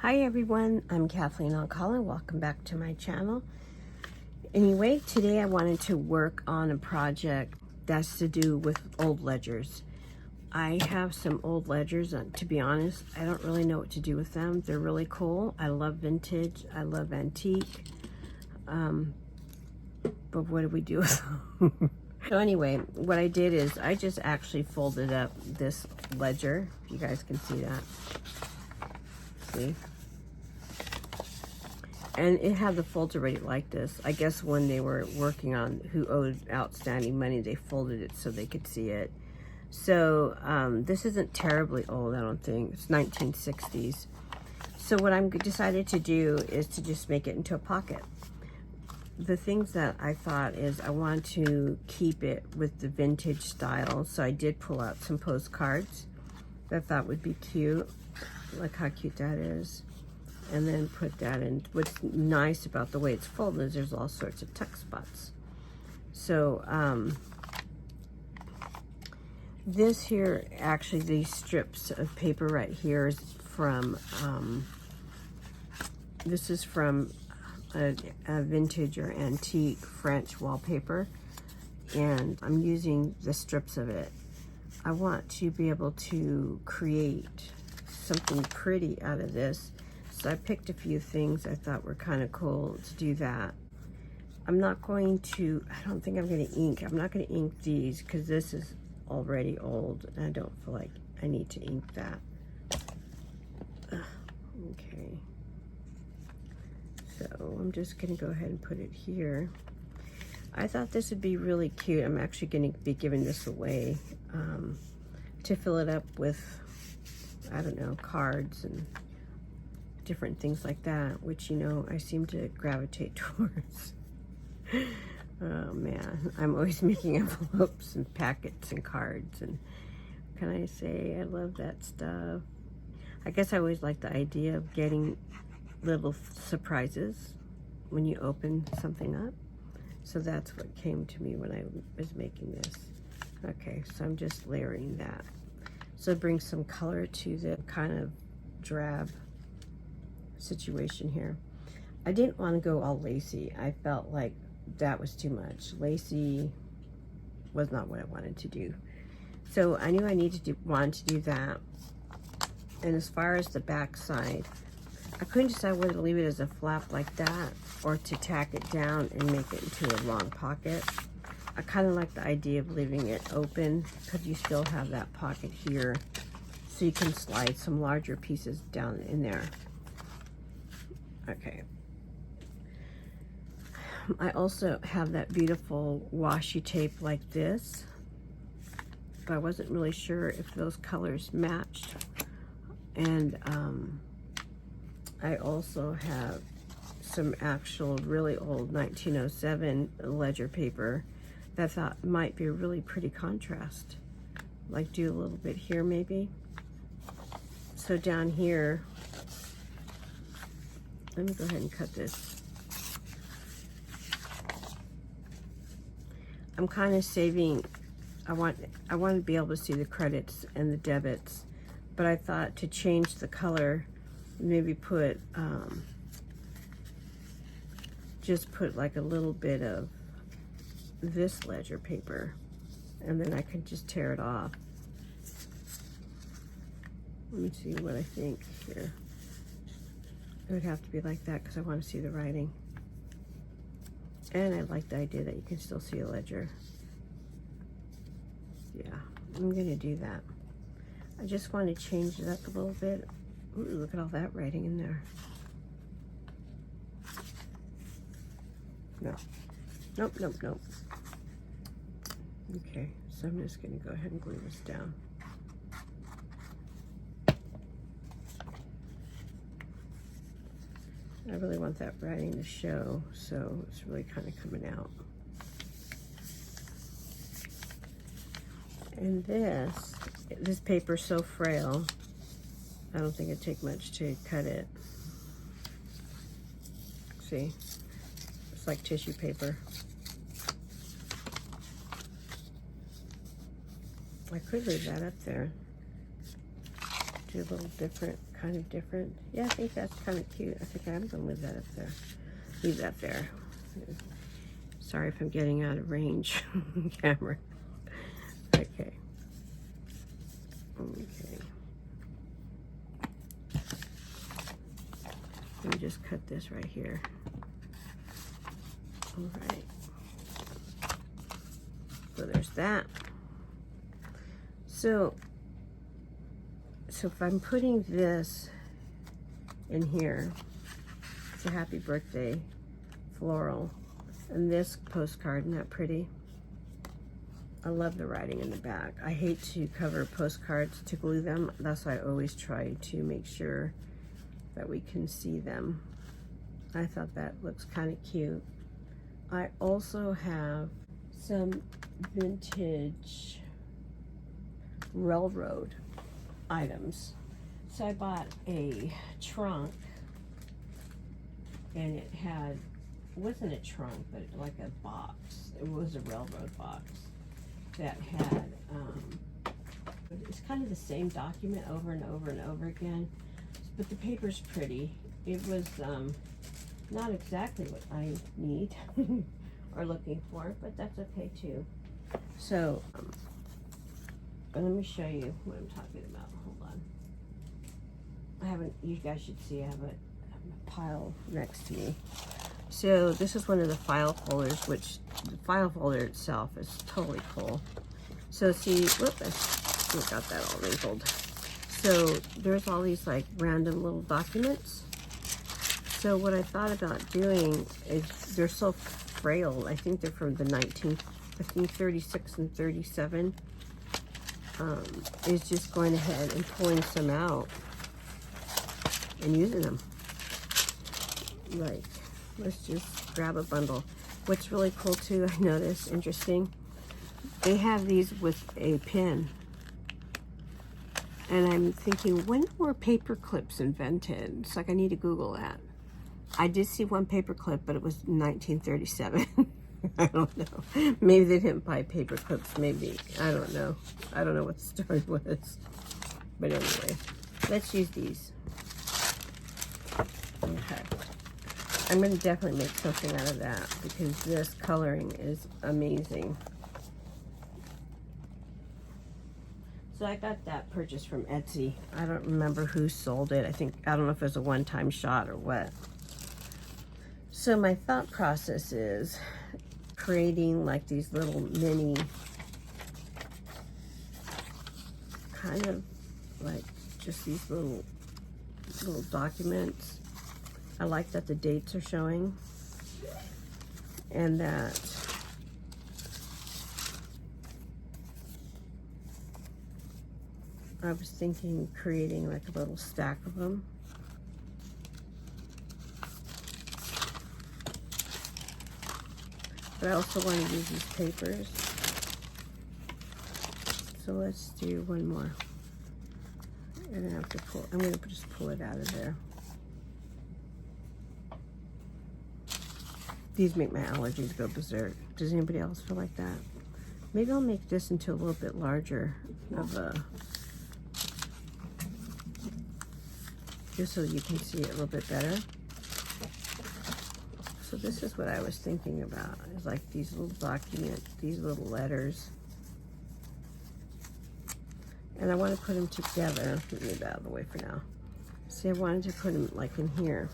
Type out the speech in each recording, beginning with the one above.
Hi everyone, I'm Kathleen Alcala. Welcome back to my channel. Anyway, today I wanted to work on a project that's to do with old ledgers. I have some old ledgers, and to be honest, I don't really know what to do with them. They're really cool. I love vintage, I love antique, but what do we do with them? So anyway, what I did is I just actually folded up this ledger. You guys can see that. See? And it had the folds already like this. I guess when they were working on who owed outstanding money, they folded it so they could see it. So this isn't terribly old, I don't think. It's 1960s. So what I'm decided to do is to just make it into a pocket. The things that I thought is I want to keep it with the vintage style. So I did pull out some postcards that I thought would be cute. Look how cute that is. And then put that in. What's nice about the way it's folded is there's all sorts of tuck spots. So this here, actually these strips of paper right here is from, this is from a vintage or antique French wallpaper. And I'm using the strips of it. I want to be able to create something pretty out of this. So I picked a few things I thought were kind of cool to do that. I'm not going to, I don't think I'm going to ink. I'm not going to ink these because this is already old and I don't feel like I need to ink that. Okay. So I'm just going to go ahead and put it here. I thought this would be really cute. I'm actually going to be giving this away to fill it up with, I don't know, cards and different things like that, which, you know, I seem to gravitate towards. Oh man, I'm always making envelopes and packets and cards, and can I say I love that stuff. I guess I always like the idea of getting little surprises when you open something up. So that's what came to me when I was making this. Okay, so I'm just layering that. So it brings some color to the kind of drab situation here. I didn't want to go all lacy. I felt like that was too much. Lacy was not what I wanted to do. So I knew I wanted to do that. And as far as the back side, I couldn't decide whether to leave it as a flap like that or to tack it down and make it into a long pocket. I kind of like the idea of leaving it open because you still have that pocket here, so you can slide some larger pieces down in there. Okay. I also have that beautiful washi tape like this, but I wasn't really sure if those colors matched. And I also have some actual really old 1907 ledger paper that I thought might be a really pretty contrast. Like do a little bit here maybe. So down here, let me go ahead and cut this. I'm kind of saving, I want to be able to see the credits and the debits, but I thought to change the color, maybe put, just put like a little bit of this ledger paper, and then I can just tear it off. Let me see what I think here. It would have to be like that because I want to see the writing. And I like the idea that you can still see a ledger. Yeah, I'm going to do that. I just want to change it up a little bit. Ooh, look at all that writing in there. No. Nope, nope, nope. Okay, so I'm just going to go ahead and glue this down. I really want that writing to show, so it's really kind of coming out. And this paper's so frail, I don't think it'd take much to cut it. See? It's like tissue paper. I could leave that up there. Do a little different kind of different. Yeah, I think that's kind of cute. I think I'm gonna leave that up there. Leave that there. Sorry if I'm getting out of range. Camera. Okay. Okay. Let me just cut this right here. All right. So there's that. So if I'm putting this in here, it's a happy birthday floral, and this postcard, isn't that pretty? I love the writing in the back. I hate to cover postcards to glue them. That's why I always try to make sure that we can see them. I thought that looks kind of cute. I also have some vintage railroad items. So I bought a trunk, and it had, wasn't a trunk, but like a box. It was a railroad box that had, it's kind of the same document over and over and over again, but the paper's pretty. It was not exactly what I need or looking for, but that's okay too. So, let me show you what I'm talking about. Hold on. I haven't, you guys should see, I have a pile next to me. So this is one of the file folders, which the file folder itself is totally cool. So see, whoop, I got that all wrinkled. So there's all these like random little documents. So what I thought about doing is, they're so frail. I think they're from the 36 and 37. Is just going ahead and pulling some out and using them. Like, let's just grab a bundle. What's really cool too, I noticed, interesting, they have these with a pin. And I'm thinking, when were paper clips invented? It's like, I need to Google that. I did see one paper clip, but it was 1937. I don't know. Maybe they didn't buy paper clips. Maybe. I don't know. I don't know what the story was. But anyway, let's use these. Okay. I'm going to definitely make something out of that, because this coloring is amazing. So I got that purchase from Etsy. I don't remember who sold it. I don't know if it was a one-time shot or what. So my thought process is creating like these little mini, kind of like just these little documents. I like that the dates are showing, and that I was thinking creating like a little stack of them. But I also want to use these papers. So let's do one more. I'm going to just pull it out of there. These make my allergies go berserk. Does anybody else feel like that? Maybe I'll make this into a little bit larger of a, just so you can see it a little bit better. So this is what I was thinking about, is like these little documents, these little letters. And I want to put them together. Let me move that out of the way for now. See, I wanted to put them like in here.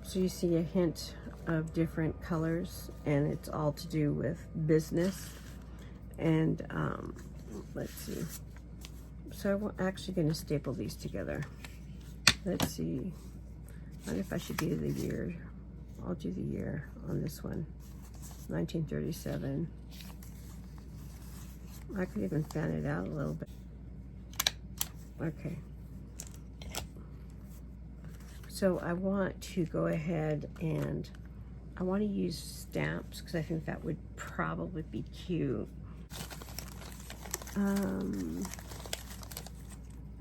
So you see a hint of different colors, and it's all to do with business. And let's see. So I'm actually going to staple these together. Let's see. I wonder if I should do the year. I'll do the year on this one. 1937. I could even fan it out a little bit. Okay. So I want to go ahead and I want to use stamps, because I think that would probably be cute.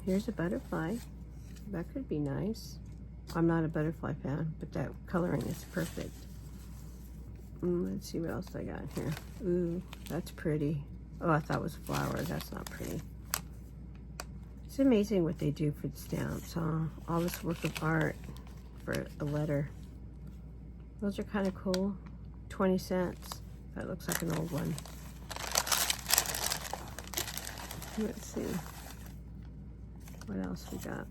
Here's a butterfly. That could be nice. I'm not a butterfly fan, but that coloring is perfect. Let's see what else I got here. Ooh, that's pretty. Oh, I thought it was a flower. That's not pretty. It's amazing what they do for the stamps, huh? All this work of art for a letter. Those are kind of cool. 20 cents. That looks like an old one. Let's see. What else we got?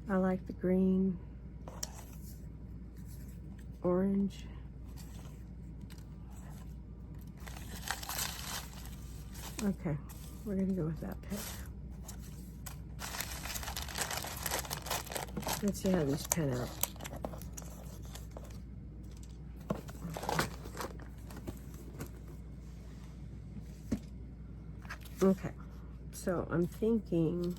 I like the green, orange. Okay, we're gonna go with that pick. Let's see how these pan out. Okay, so I'm thinking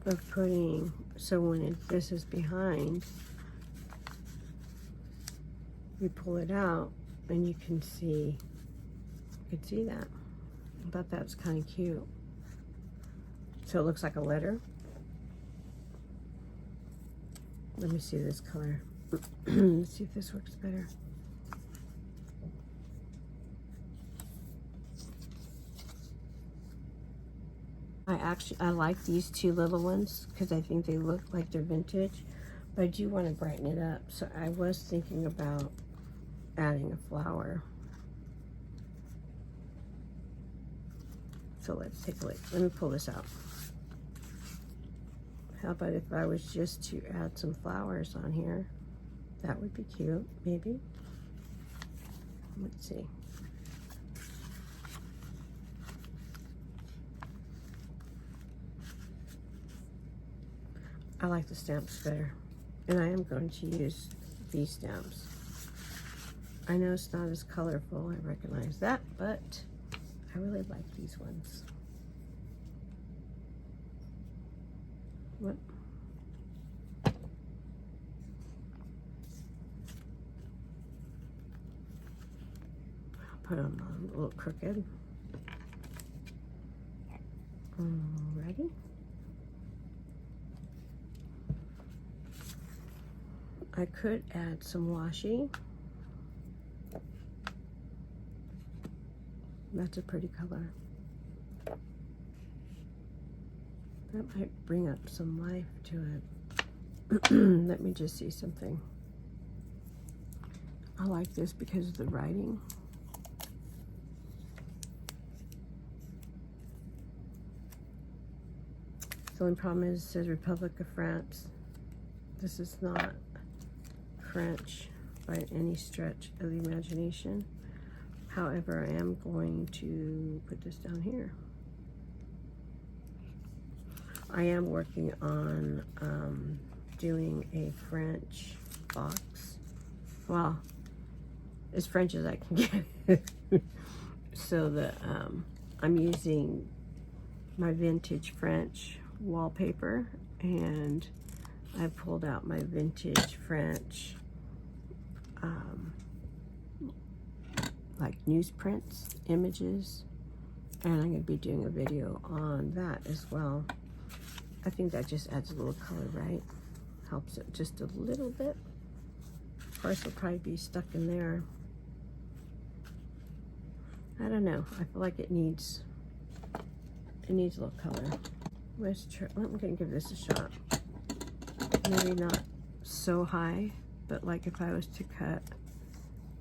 of putting, so when this is behind, you pull it out and you can see that. I thought that was kind of cute. So it looks like a letter. Let me see this color. Let's see if this works better. I like these two little ones because I think they look like they're vintage, but I do want to brighten it up. So I was thinking about adding a flower. So let's take a look. Let me pull this out. How about if I was just to add some flowers on here? That would be cute, maybe. Let's see. I like the stamps better, and I am going to use these stamps. I know it's not as colorful, I recognize that, but I really like these ones. What? I'll put them on a little crooked. Ready? I could add some washi. That's a pretty color. That might bring up some life to it. Let me just see something. I like this because of the writing. The only problem is it says Republic of France. This is not French by any stretch of the imagination. However, I am going to put this down here. I am working on doing a French box. Well, as French as I can get. So that I'm using my vintage French wallpaper, and I pulled out my vintage French like newsprints, images, and I'm going to be doing a video on that as well. I think that just adds a little color, right? Helps it just a little bit. Of course, it'll probably be stuck in there. I don't know. I feel like it needs a little color. Let's try. I'm going to give this a shot. Maybe not so high, but like if I was to cut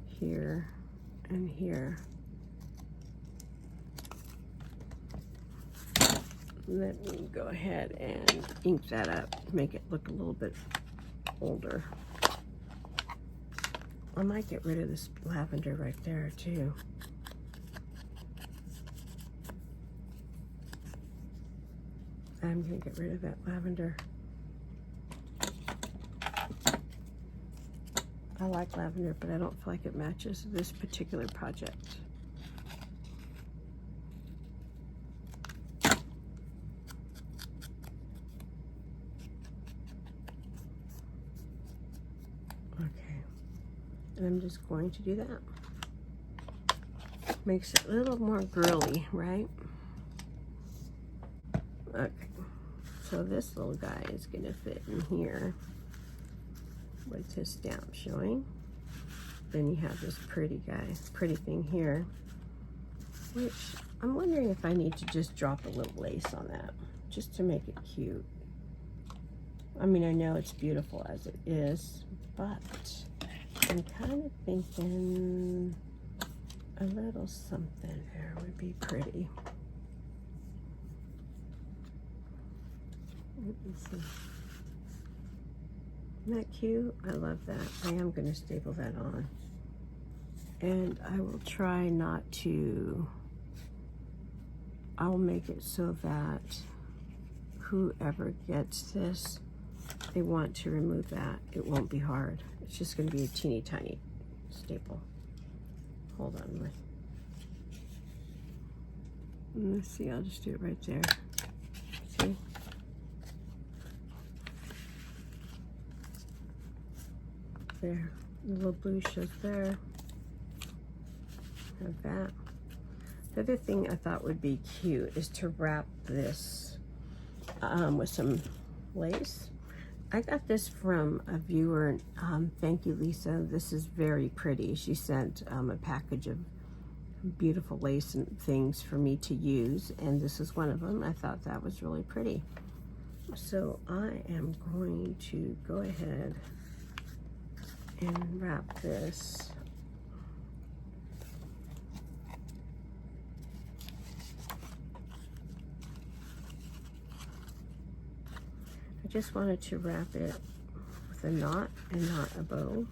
here and here. Let me go ahead and ink that up to make it look a little bit older. I might get rid of this lavender right there too. I'm gonna get rid of that lavender. I like lavender, but I don't feel like it matches this particular project. Okay, and I'm just going to do that. Makes it a little more girly, right? Okay, so this little guy is gonna fit in here with his stamp showing. Then you have this pretty guy, pretty thing here. which I'm wondering if I need to just drop a little lace on that, just to make it cute. I mean, I know it's beautiful as it is, but I'm kind of thinking a little something there would be pretty. Let me see. Isn't that cute? I love that. I am going to staple that on. And I will try not to, I'll make it so that whoever gets this, they want to remove that. It won't be hard. It's just going to be a teeny tiny staple. Hold on. Let's see, I'll just do it right there. See? There. The little blue shows there. Have that. The other thing I thought would be cute is to wrap this with some lace. I got this from a viewer. Thank you, Lisa. This is very pretty. She sent a package of beautiful lace and things for me to use, and this is one of them. I thought that was really pretty. So I am going to go ahead and wrap this. I just wanted to wrap it with a knot and not a bow.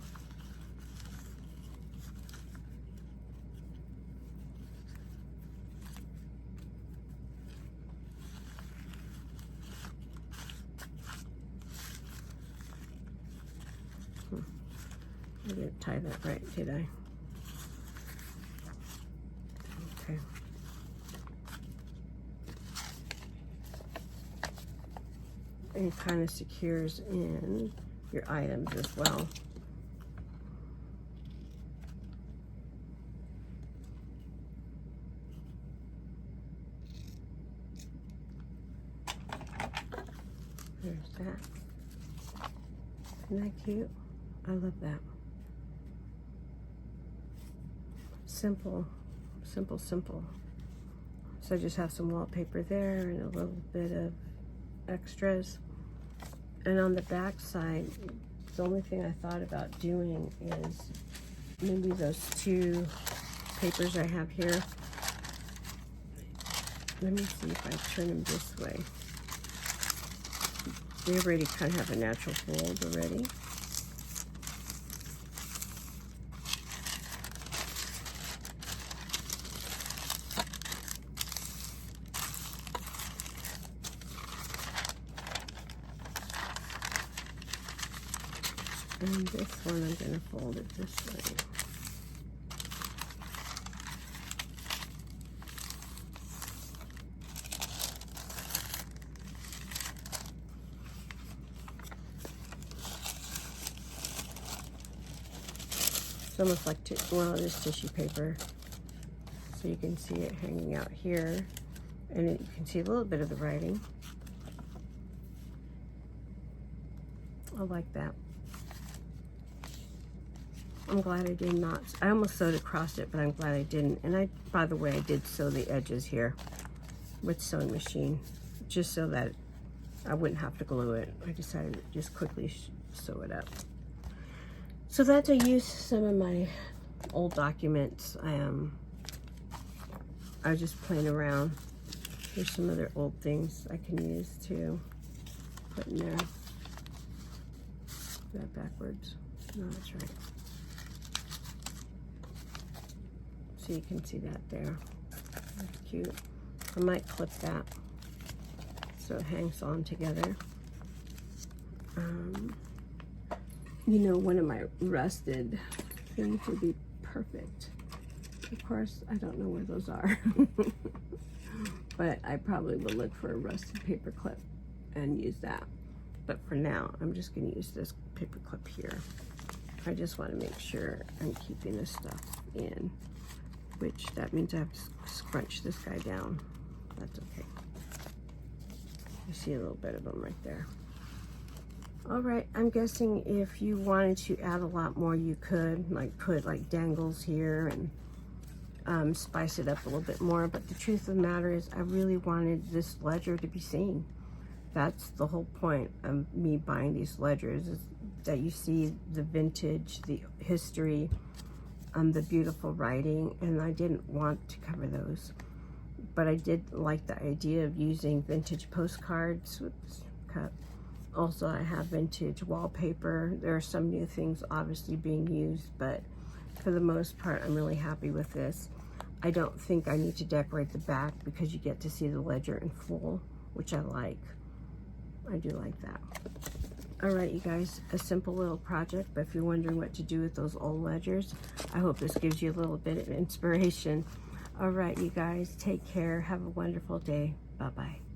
I didn't tie that right, did I? Okay. And it kind of secures in your items as well. There's that. Isn't that cute? I love that. Simple, simple, simple. So I just have some wallpaper there and a little bit of extras. And on the back side, the only thing I thought about doing is maybe those two papers I have here. Let me see if I turn them this way. They already kind of have a natural fold already. And this one, I'm going to fold it this way. It's almost like, well, it is tissue paper. So you can see it hanging out here. And you can see a little bit of the writing. I like that. I'm glad I did not. I almost sewed across it, but I'm glad I didn't. And I, by the way, I did sew the edges here with sewing machine, just so that I wouldn't have to glue it. I decided to just quickly sew it up. So that I used some of my old documents. I was just playing around. There's some other old things I can use to put in there. Is that backwards? No, that's right. So you can see that there. That's cute. I might clip that so it hangs on together. You know, one of my rusted things would be perfect. Of course, I don't know where those are. But I probably will look for a rusted paper clip and use that. But for now, I'm just going to use this paper clip here. I just want to make sure I'm keeping this stuff in, which that means I have to scrunch this guy down. That's okay. You see a little bit of them right there. All right, I'm guessing if you wanted to add a lot more, you could, like put like dangles here and spice it up a little bit more. But the truth of the matter is I really wanted this ledger to be seen. That's the whole point of me buying these ledgers, is that you see the vintage, the history, the beautiful writing, and I didn't want to cover those. But I did like the idea of using vintage postcards. Whoops, cut. Also, I have vintage wallpaper. There are some new things obviously being used, but for the most part, I'm really happy with this. I don't think I need to decorate the back because you get to see the ledger in full, which I like. I do like that. All right, you guys, a simple little project, but if you're wondering what to do with those old ledgers, I hope this gives you a little bit of inspiration. All right, you guys, take care. Have a wonderful day. Bye-bye.